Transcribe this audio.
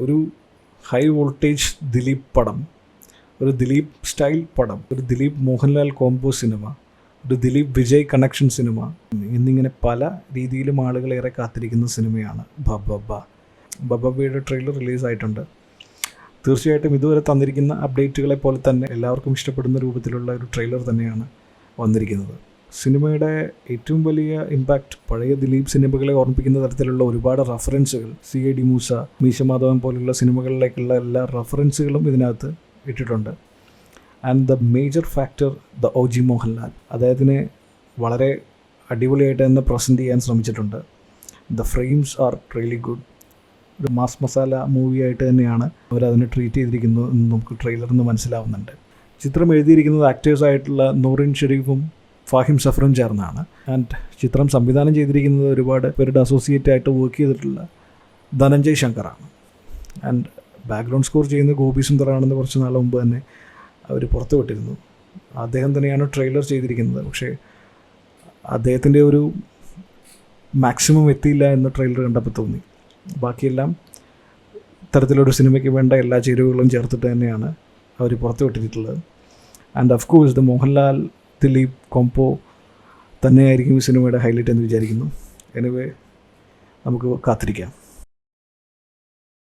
ഒരു high voltage Dileep പടം, ഒരു ദിലീപ് സ്റ്റൈൽ പടം, ഒരു ദിലീപ് മോഹൻലാൽ കോംബോ സിനിമ, ഒരു ദിലീപ് വിജയ് കണക്ഷൻ സിനിമ എന്നിങ്ങനെ പല രീതിയിലും ആളുകളേറെ കാത്തിരിക്കുന്ന സിനിമയാണ് ബബ്ബ. ബബ്ബയുടെ ട്രെയിലർ റിലീസായിട്ടുണ്ട്. തീർച്ചയായിട്ടും ഇതുവരെ തന്നിരിക്കുന്ന അപ്ഡേറ്റുകളെ പോലെ തന്നെ എല്ലാവർക്കും ഇഷ്ടപ്പെടുന്ന രൂപത്തിലുള്ള ഒരു ട്രെയിലർ തന്നെയാണ് വന്നിരിക്കുന്നത്. സിനിമയുടെ ഏറ്റവും വലിയ ഇമ്പാക്റ്റ് പഴയ ദിലീപ് സിനിമകളെ ഓർമ്മിപ്പിക്കുന്ന തരത്തിലുള്ള ഒരുപാട് റഫറൻസുകൾ, CID മൂസ, മീശ മാധവൻ പോലുള്ള സിനിമകളിലേക്കുള്ള എല്ലാ റഫറൻസുകളും ഇതിനകത്ത് ഇട്ടിട്ടുണ്ട്. And the major factor the OG Mohanlal, അദ്ദേഹത്തിനെ വളരെ അടിപൊളിയായിട്ട് തന്നെ പ്രസൻറ്റ് ചെയ്യാൻ ശ്രമിച്ചിട്ടുണ്ട്. The frames are really good. ഒരു മാസ് മസാല മൂവിയായിട്ട് തന്നെയാണ് അവരതിനെ ട്രീറ്റ് ചെയ്തിരിക്കുന്നത് എന്ന് നമുക്ക് ട്രെയിലറിൽ നിന്ന് മനസ്സിലാവുന്നുണ്ട്. ചിത്രം എഴുതിയിരിക്കുന്നത് ആക്ടേഴ്സായിട്ടുള്ള നൂറിൻ ഷെരീഫും ഫാഹിം സഫറും ചേർന്നാണ്. ആൻഡ് ചിത്രം സംവിധാനം ചെയ്തിരിക്കുന്നത് ഒരുപാട് പേരുടെ അസോസിയേറ്റ് ആയിട്ട് വർക്ക് ചെയ്തിട്ടുള്ള ധനഞ്ജയ് ശങ്കറാണ്. ആൻഡ് ബാക്ക്ഗ്രൗണ്ട് സ്കോർ ചെയ്യുന്ന ഗോപി സുന്ദറാണെന്ന് കുറച്ച് നാൾ മുമ്പ് തന്നെ അവർ പുറത്തു വിട്ടിരുന്നു. അദ്ദേഹം തന്നെയാണ് ട്രെയിലർ ചെയ്തിരിക്കുന്നത്. പക്ഷേ അദ്ദേഹത്തിൻ്റെ ഒരു മാക്സിമം എത്തിയില്ല എന്ന് ട്രെയിലർ കണ്ടപ്പോൾ തോന്നി. ബാക്കിയെല്ലാം ഇത്തരത്തിലൊരു സിനിമയ്ക്ക് വേണ്ട എല്ലാ ചേരുവകളും ചേർത്തിട്ട് തന്നെയാണ് അവർ പുറത്തു വിട്ടിട്ടുള്ളത്. And of course the Mohanlal Dileep combo തന്നെയായിരിക്കും ഈ സിനിമയുടെ ഹൈലൈറ്റ് എന്ന് വിചാരിക്കുന്നു. എനിവേ നമുക്ക് കാത്തിരിക്കാം.